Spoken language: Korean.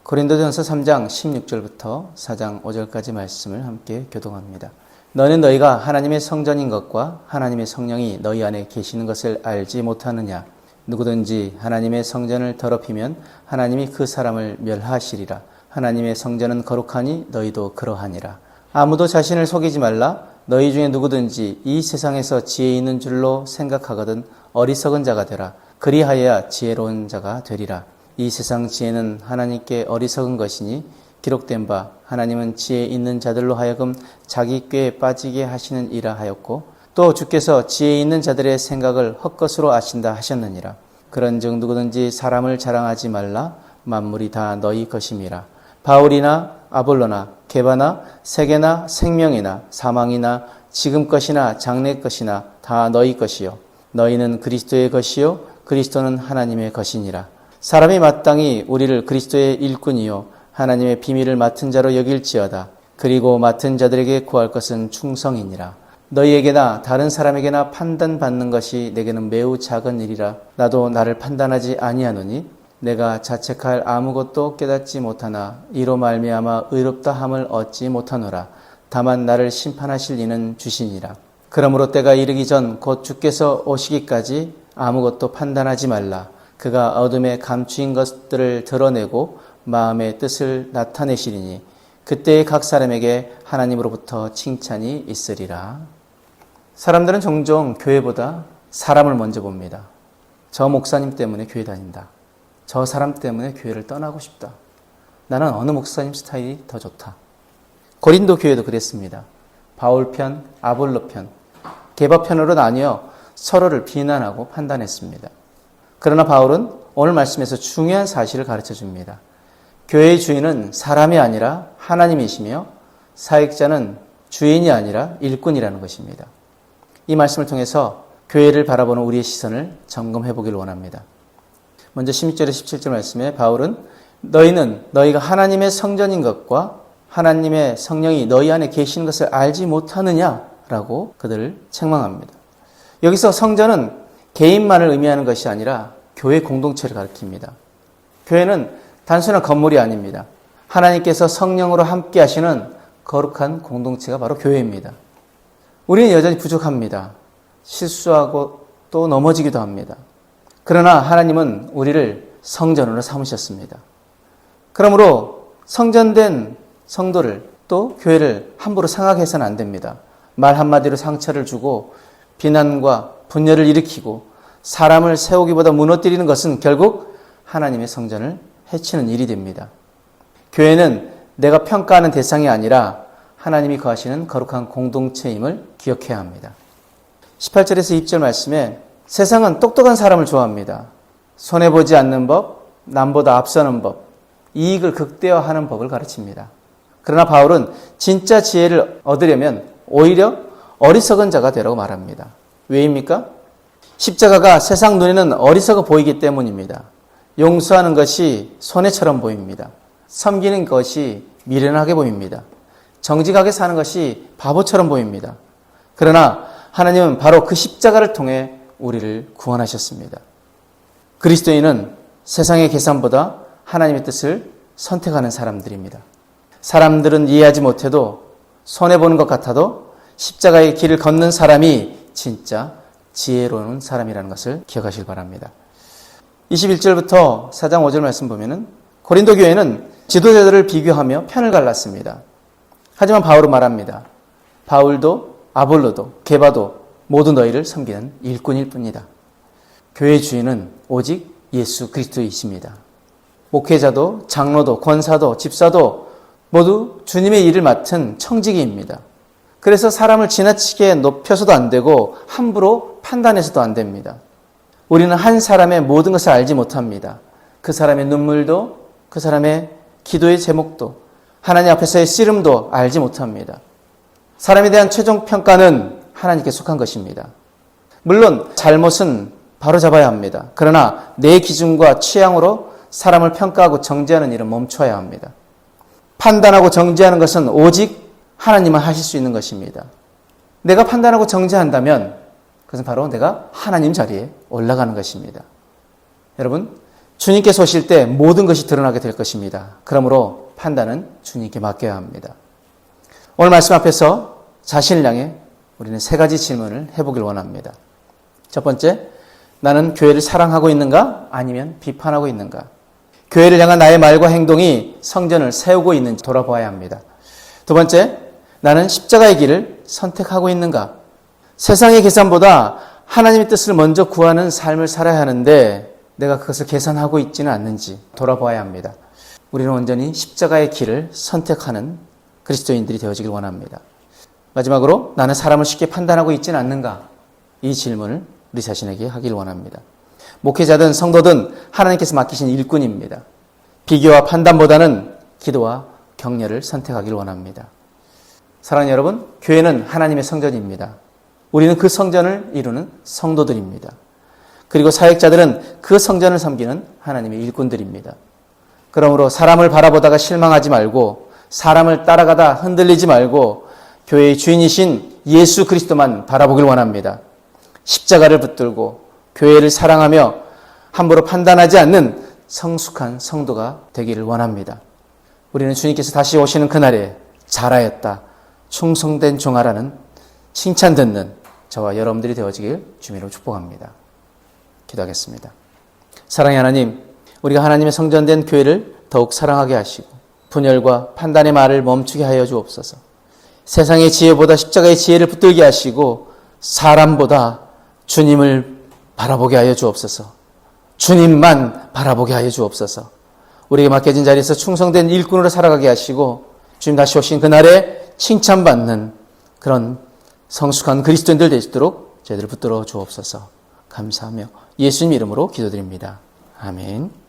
고린도전서 3장 16절부터 4장 5절까지 말씀을 함께 교독합니다. 너는 너희가 하나님의 성전인 것과 하나님의 성령이 너희 안에 계시는 것을 알지 못하느냐? 누구든지 하나님의 성전을 더럽히면 하나님이 그 사람을 멸하시리라. 하나님의 성전은 거룩하니 너희도 그러하니라. 아무도 자신을 속이지 말라. 너희 중에 누구든지 이 세상에서 지혜 있는 줄로 생각하거든 어리석은 자가 되라. 그리하여야 지혜로운 자가 되리라. 이 세상 지혜는 하나님께 어리석은 것이니 기록된 바 하나님은 지혜 있는 자들로 하여금 자기 꾀에 빠지게 하시는 이라 하였고 또 주께서 지혜 있는 자들의 생각을 헛것으로 아신다 하셨느니라. 그런즉 누구든지 사람을 자랑하지 말라. 만물이 다 너희 것임이라. 바울이나 아볼로나 게바나 세계나 생명이나 사망이나 지금 것이나 장래 것이나 다 너희 것이요 너희는 그리스도의 것이요 그리스도는 하나님의 것이니라. 사람이 마땅히 우리를 그리스도의 일꾼이요 하나님의 비밀을 맡은 자로 여길지어다. 그리고 맡은 자들에게 구할 것은 충성이니라. 너희에게나 다른 사람에게나 판단받는 것이 내게는 매우 작은 일이라. 나도 나를 판단하지 아니하노니 내가 자책할 아무것도 깨닫지 못하나 이로 말미암아 의롭다 함을 얻지 못하노라. 다만 나를 심판하실 이는 주시니라. 그러므로 때가 이르기 전 곧 주께서 오시기까지 아무것도 판단하지 말라. 그가 어둠에 감추인 것들을 드러내고 마음의 뜻을 나타내시리니 그때 각 사람에게 하나님으로부터 칭찬이 있으리라. 사람들은 종종 교회보다 사람을 먼저 봅니다. 저 목사님 때문에 교회 다닌다. 저 사람 때문에 교회를 떠나고 싶다. 나는 어느 목사님 스타일이 더 좋다. 고린도 교회도 그랬습니다. 바울 편, 아볼로 편, 게바 편으로 나뉘어 서로를 비난하고 판단했습니다. 그러나 바울은 오늘 말씀에서 중요한 사실을 가르쳐 줍니다. 교회의 주인은 사람이 아니라 하나님이시며 사역자는 주인이 아니라 일꾼이라는 것입니다. 이 말씀을 통해서 교회를 바라보는 우리의 시선을 점검해 보기를 원합니다. 먼저 16절에 17절 말씀에 바울은 너희는 너희가 하나님의 성전인 것과 하나님의 성령이 너희 안에 계시는 것을 알지 못하느냐라고 그들을 책망합니다. 여기서 성전은 개인만을 의미하는 것이 아니라 교회 공동체를 가리킵니다. 교회는 단순한 건물이 아닙니다. 하나님께서 성령으로 함께 하시는 거룩한 공동체가 바로 교회입니다. 우리는 여전히 부족합니다. 실수하고 또 넘어지기도 합니다. 그러나 하나님은 우리를 성전으로 삼으셨습니다. 그러므로 성전된 성도를 또 교회를 함부로 상하게해서는 안 됩니다. 말 한마디로 상처를 주고 비난과 분열을 일으키고 사람을 세우기보다 무너뜨리는 것은 결국 하나님의 성전을 해치는 일이 됩니다. 교회는 내가 평가하는 대상이 아니라 하나님이 거하시는 거룩한 공동체임을 기억해야 합니다. 18절에서 20절 말씀에 세상은 똑똑한 사람을 좋아합니다. 손해보지 않는 법, 남보다 앞서는 법, 이익을 극대화하는 법을 가르칩니다. 그러나 바울은 진짜 지혜를 얻으려면 오히려 어리석은 자가 되라고 말합니다. 왜입니까? 십자가가 세상 눈에는 어리석어 보이기 때문입니다. 용서하는 것이 손해처럼 보입니다. 섬기는 것이 미련하게 보입니다. 정직하게 사는 것이 바보처럼 보입니다. 그러나 하나님은 바로 그 십자가를 통해 우리를 구원하셨습니다. 그리스도인은 세상의 계산보다 하나님의 뜻을 선택하는 사람들입니다. 사람들은 이해하지 못해도 손해보는 것 같아도 십자가의 길을 걷는 사람이 진짜 지혜로운 사람이라는 것을 기억하시길 바랍니다. 21절부터 4장 5절 말씀 보면은 고린도 교회는 지도자들을 비교하며 편을 갈랐습니다. 하지만 바울은 말합니다. 바울도 아볼로도 게바도 모두 너희를 섬기는 일꾼일 뿐이다. 교회의 주인은 오직 예수 그리스도이십니다. 목회자도 장로도 권사도 집사도 모두 주님의 일을 맡은 청지기입니다. 그래서 사람을 지나치게 높여서도 안 되고 함부로 판단해서도 안 됩니다. 우리는 한 사람의 모든 것을 알지 못합니다. 그 사람의 눈물도 그 사람의 기도의 제목도 하나님 앞에서의 씨름도 알지 못합니다. 사람에 대한 최종 평가는 하나님께 속한 것입니다. 물론 잘못은 바로잡아야 합니다. 그러나 내 기준과 취향으로 사람을 평가하고 정죄하는 일은 멈춰야 합니다. 판단하고 정죄하는 것은 오직 하나님만 하실 수 있는 것입니다. 내가 판단하고 정죄한다면 그것은 바로 내가 하나님 자리에 올라가는 것입니다. 여러분, 주님께서 오실 때 모든 것이 드러나게 될 것입니다. 그러므로 판단은 주님께 맡겨야 합니다. 오늘 말씀 앞에서 자신을 향해 우리는 세 가지 질문을 해보길 원합니다. 첫 번째, 나는 교회를 사랑하고 있는가? 아니면 비판하고 있는가? 교회를 향한 나의 말과 행동이 성전을 세우고 있는지 돌아보아야 합니다. 두 번째, 나는 십자가의 길을 선택하고 있는가? 세상의 계산보다 하나님의 뜻을 먼저 구하는 삶을 살아야 하는데 내가 그것을 계산하고 있지는 않는지 돌아보아야 합니다. 우리는 온전히 십자가의 길을 선택하는 그리스도인들이 되어지길 원합니다. 마지막으로 나는 사람을 쉽게 판단하고 있지는 않는가? 이 질문을 우리 자신에게 하길 원합니다. 목회자든 성도든 하나님께서 맡기신 일꾼입니다. 비교와 판단보다는 기도와 격려를 선택하길 원합니다. 사랑하는 여러분, 교회는 하나님의 성전입니다. 우리는 그 성전을 이루는 성도들입니다. 그리고 사역자들은 그 성전을 섬기는 하나님의 일꾼들입니다. 그러므로 사람을 바라보다가 실망하지 말고 사람을 따라가다 흔들리지 말고 교회의 주인이신 예수 그리스도만 바라보길 원합니다. 십자가를 붙들고 교회를 사랑하며 함부로 판단하지 않는 성숙한 성도가 되기를 원합니다. 우리는 주님께서 다시 오시는 그날에 잘하였다, 충성된 종아라는 칭찬 듣는 저와 여러분들이 되어지길 주님으로 축복합니다. 기도하겠습니다. 사랑의 하나님, 우리가 하나님의 성전된 교회를 더욱 사랑하게 하시고 분열과 판단의 말을 멈추게 하여 주옵소서. 세상의 지혜보다 십자가의 지혜를 붙들게 하시고 사람보다 주님을 바라보게 하여 주옵소서. 주님만 바라보게 하여 주옵소서. 우리에게 맡겨진 자리에서 충성된 일꾼으로 살아가게 하시고 주님 다시 오신 그날에 칭찬받는 그런 성숙한 그리스도인들 되시도록 저희들을 붙들어 주옵소서. 감사하며 예수님 이름으로 기도드립니다. 아멘.